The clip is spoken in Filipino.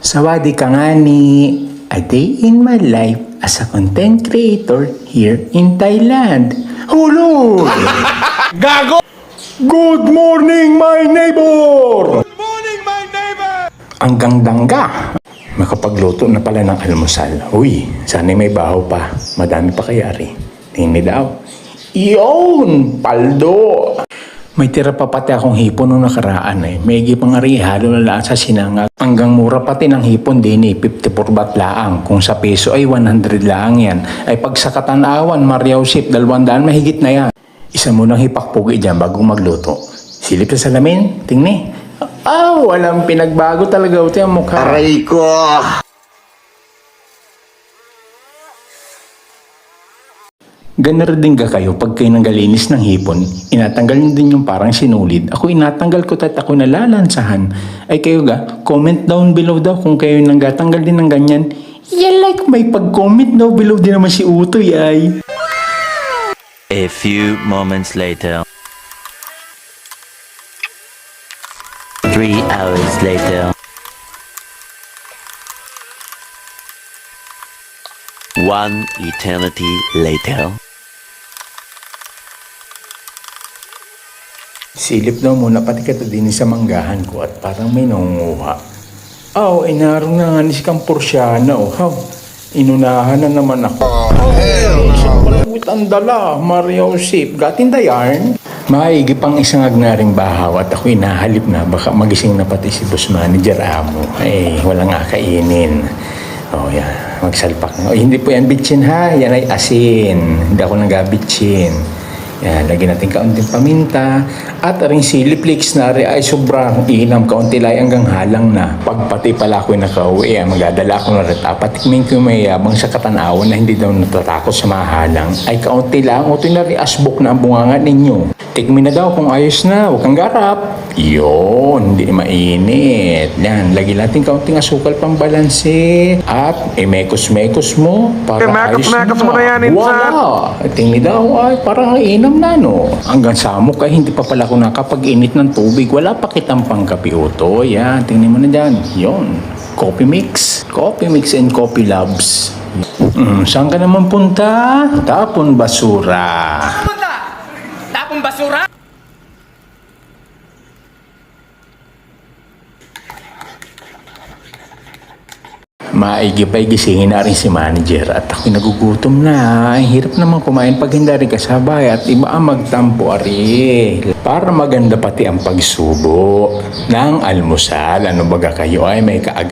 Sawadi ka nga ni A Day in My Life as a Content Creator here in Thailand. Hulog! Gago! Good morning, my neighbor! Good morning, my neighbor! Ang gangdangga. Makapagluto na pala ng almusal. Uy, sana'y may bahaw pa. Madami pa kayari. Tingin daw. Iyon! Paldo! May tira pa pati akong hipon nung nakaraan eh. May pang halo na laan sa sinangag. Hanggang mura pati ng hipon din eh. 54 baht laang. Kung sa peso ay 100 laang yan. Ay pag sa Katanawan, Mariausip, 200 mahigit na yan. Isa mo nang hipakpugi dyan bago magluto. Silip sa salamin, tingni. Walang pinagbago talaga ito yung mukha. Aray ko! Ganar din ka kayo pag kayo nanggalinis ng hipon, inatanggal nyo din yung parang sinulid. Ako inatanggal ko at ako nalalansahan. Ay kayo ga, comment down below daw kung kayo nanggatanggal din ng ganyan. Like may pag-comment daw below din naman si Utoy ay. A few moments later. 3 hours later. 1 eternity later. Silip daw muna pati ka din sa manggahan ko at parang may nangunguha. Inarong na nga ni si Campursiana inunahan na naman ako. Palawit ang dala, Mariausip, gatin da yarn. Maigi pang isang agnaring bahaw at ako inahalip na baka magising na pati si boss manager amo. Wala nga kainin. Yan. Magsalpak na. Hindi po yan bitchin ha. Yan ay asin. Hindi ako nag-bitchin. Yan. Lagyan natin kaunting paminta. At aring siliplex na rin ay sobrang inam. Kaunti lang hanggang halang na. Pagpati pala ako nakauwi. Magdadala ako na rin. Patikmin ko may yabang sa Katanawan na hindi daw natatakot sa mahalang. Ay kaunti lang. O ito na rin asbok na ang bunganga ninyo. Tikmin na daw kung ayos na. Huwag kang garap. Yun. Hindi mainit. Yan. Lagyan natin kaunting asukal pang balanse. At mekos-mekos mo. Para ayos na. Mekos mo na yan, insan. Wala. Tingin daw ay parang inam na no. Hanggang samok ay hindi pa pala ako nakapag-init ng tubig. Wala pa kitang pangkapi uto. Yan. Tingnan mo na dyan. Yun. Coffee mix. Coffee mix and coffee loves. Saan ka naman punta? Tapon basura. Tapong basura? Maigi pa'y gisingin na rin si manager at ako'y nagugutom na. Ay, hirap naman kumain pag hindi rin kasabay at iba ang magtampo ari. Para maganda pati ang pagsubo ng almusal. Ano baga kayo ay may kaag